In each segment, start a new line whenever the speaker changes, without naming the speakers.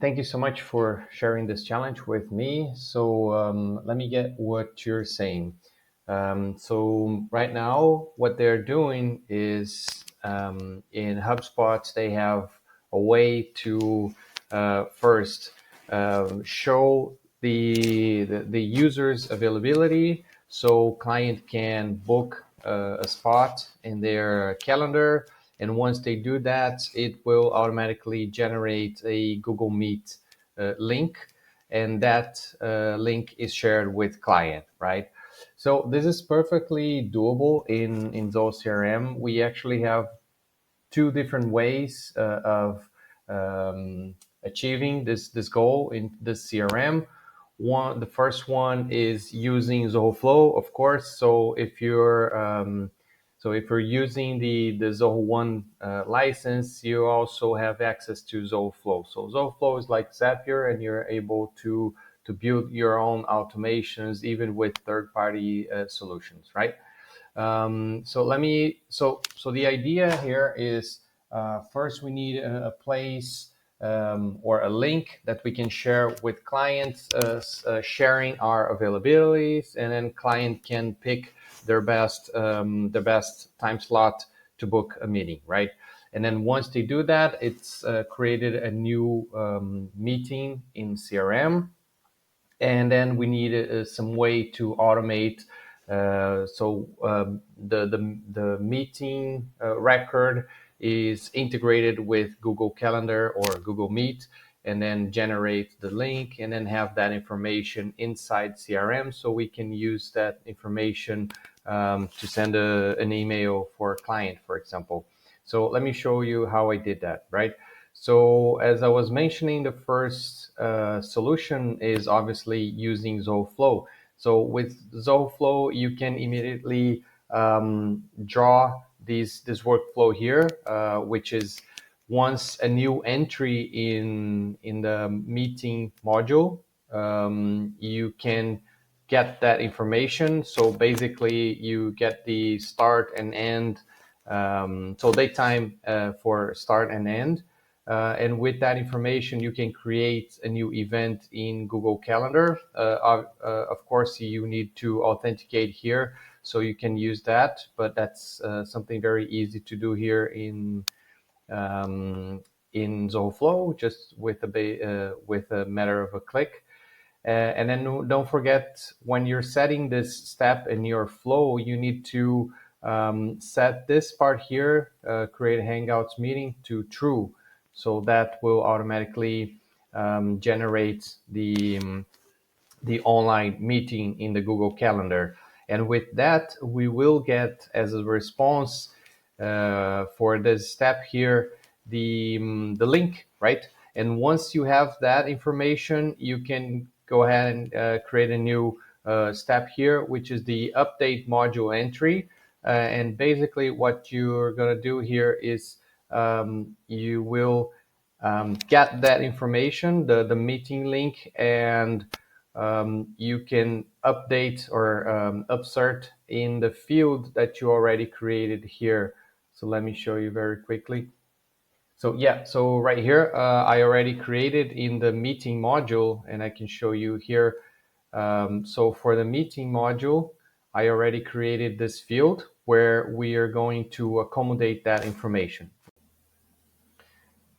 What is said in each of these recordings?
Thank you so much for sharing this challenge with me. So let me get what you're saying. So right now, what they're doing is in HubSpot, they have a way to first show the user's availability, so client can book a spot in their calendar. And once they do that, it will automatically generate a Google Meet link, and that link is shared with client, right? So this is perfectly doable in Zoho CRM. We actually have two different ways of achieving this goal in this CRM. The first one is using Zoho Flow, of course. So if you're using the Zoho One license, you also have access to Zoho Flow. So Zoho Flow is like Zapier, and you're able to build your own automations even with third-party solutions, right? So the idea here is first we need a place or a link that we can share with clients, sharing our availabilities, and then client can pick their best time slot to book a meeting, right? And then once they do that, it's created a new meeting in CRM, and then we need some way to automate. The meeting record is integrated with Google Calendar or Google Meet, and then generate the link, and then have that information inside CRM, so we can use that information to send an email for a client, for example. So let me show you how I did that, right? So as I was mentioning, the first solution is obviously using Zoho Flow. So with Zoho Flow, you can immediately draw this workflow here, which is once a new entry in the meeting module, you can get that information. So basically, you get the start and end, so date time for start and end. And with that information, you can create a new event in Google Calendar. Of course, you need to authenticate here, so you can use that. But that's something very easy to do here in Zoho Flow, just with a matter of a click. And then don't forget, when you're setting this step in your flow, you need to set this part here, create a Hangouts meeting, to true. So that will automatically generate the online meeting in the Google Calendar. And with that, we will get as a response for this step here, the link, right? And once you have that information, you can go ahead and create a new step here, which is the update module entry. And basically what you're going to do here is you will get that information, the meeting link, and you can update or upsert in the field that you already created here. So let me show you very quickly. So yeah, so right here, I already created in the meeting module, and I can show you here. So for the meeting module, I already created this field where we are going to accommodate that information.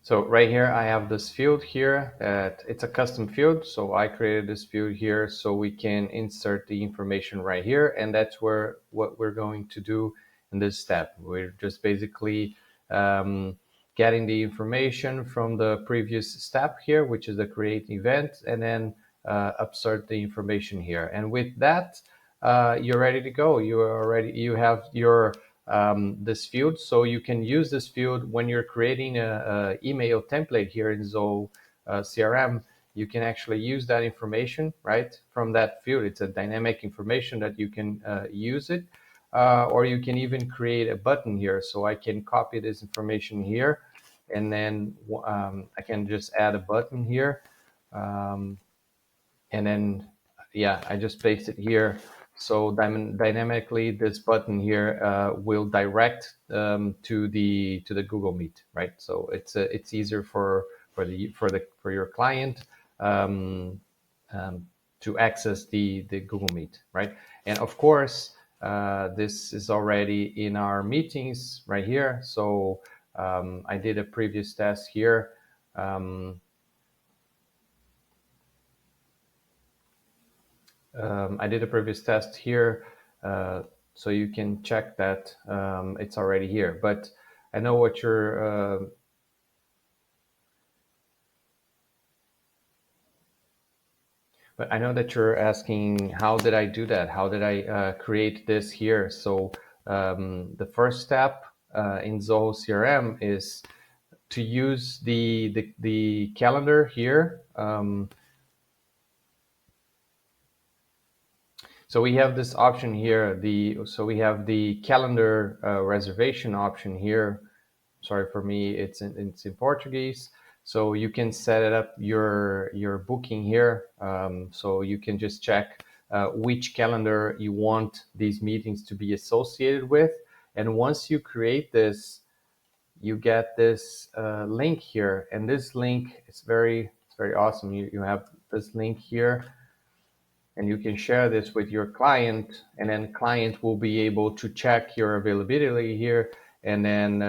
So right here, I have this field here that it's a custom field. So I created this field here so we can insert the information right here. And that's what we're going to do in this step. We're just basically getting the information from the previous step here, which is the create event, and then upsert the information here. And with that, you're ready to go. You have your this field, so you can use this field when you're creating a email template here in Zoho CRM. You can actually use that information right from that field. It's a dynamic information that you can use it, or you can even create a button here. So I can copy this information here, and then I can just add a button here, and then yeah, I just paste it here. So dynamically, this button here will direct to the Google Meet, right? So it's easier for for your client to access the Google Meet, right? And of course, this is already in our meetings right here. So I did a previous test here. I did a previous test here, so you can check that it's already here. But I know what you're. But I know that you're asking, how did I do that? How did I create this here? So the first step in Zoho CRM is to use the calendar here. So we have this option here. So we have the calendar reservation option here. Sorry, for me, it's in Portuguese. So you can set it up your booking here. So you can just check which calendar you want these meetings to be associated with. And once you create this, you get this link here. And this link is it's very awesome. You have this link here, and you can share this with your client, and then client will be able to check your availability here, and then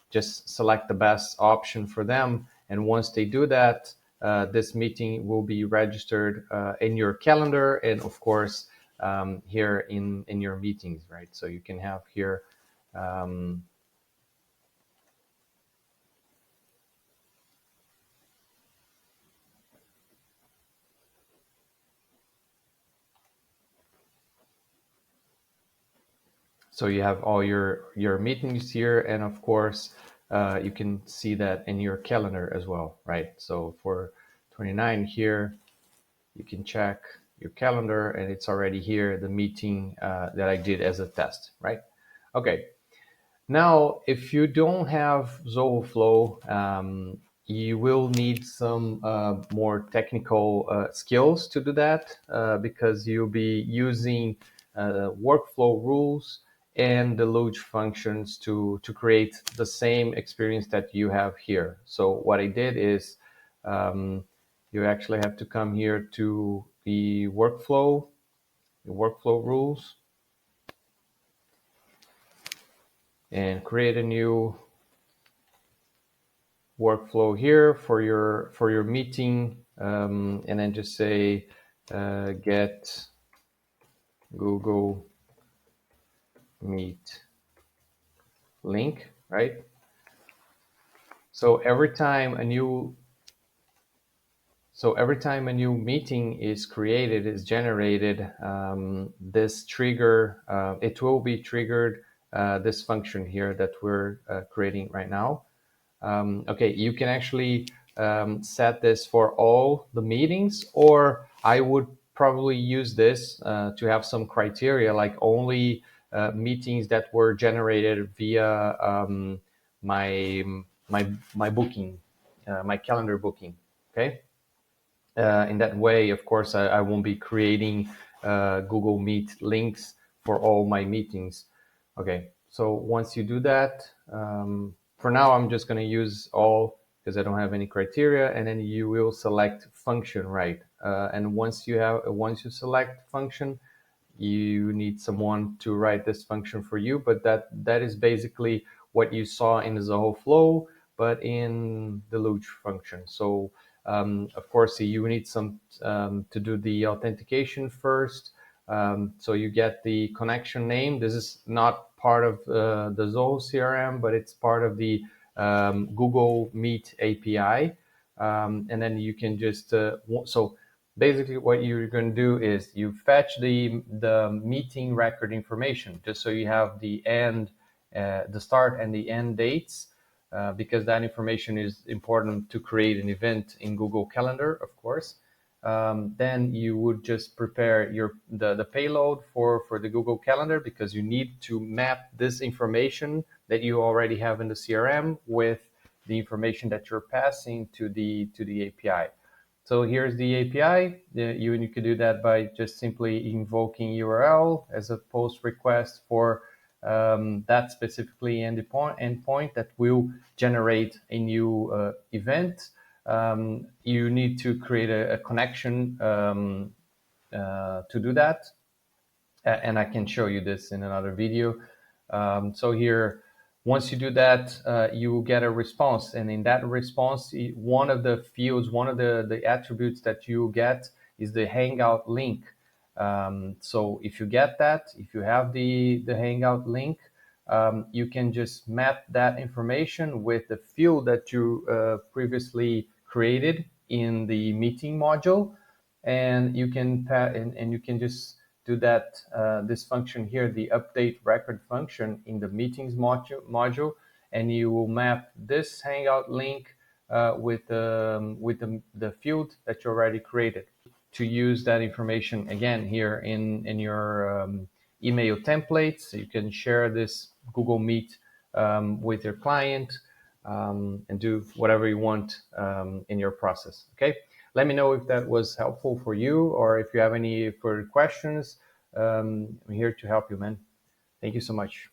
just select the best option for them. And once they do that, this meeting will be registered in your calendar, and of course here in your meetings, right? So you can have here so you have all your meetings here, and of course you can see that in your calendar as well, right? So for 29 here, you can check your calendar, and it's already here, the meeting that I did as a test, right? Okay. Now, if you don't have Zoho Flow, you will need some more technical skills to do that because you'll be using workflow rules and Deluge functions to create the same experience that you have here. So what I did is you actually have to come here to the workflow rules, and create a new workflow here for your meeting, and then just say get Google Meet link, right? So every time a new meeting is created, is generated, this trigger, it will be triggered this function here that we're creating right now. Okay, you can actually set this for all the meetings, or I would probably use this to have some criteria, like only meetings that were generated via my booking, my calendar booking. Okay. In that way, of course, I won't be creating Google Meet links for all my meetings. Okay, so once you do that, for now, I'm just going to use all because I don't have any criteria, and then you will select function, right? And once you select function, you need someone to write this function for you, but that is basically what you saw in the Zoho Flow, but in the Deluge function. So of course, you need some to do the authentication first. So you get the connection name. This is not part of the Zoho CRM, but it's part of the Google Meet API. And then you can just so basically what you're going to do is you fetch the meeting record information, just so you have the start and the end dates, because that information is important to create an event in Google Calendar, of course. Then you would just prepare the payload for the Google Calendar, because you need to map this information that you already have in the CRM with the information that you're passing to the API. So here's the API. You can do that by just simply invoking URL as a post request for that specifically endpoint that will generate a new event. You need to create a connection to do that. And I can show you this in another video. So here, once you do that, you will get a response. And in that response, one of the fields, one of the attributes that you get is the Hangout link. So if you get that, if you have the Hangout link, you can just map that information with the field that you previously created in the meeting module, and you can and you can just do that this function here, the update record function in the meetings module, and you will map this Hangout link with the field that you already created to use that information again here in your email templates. So you can share this Google Meet with your client and do whatever you want in your process. Okay, let me know if that was helpful for you, or if you have any further questions. I'm here to help you, man. Thank you so much.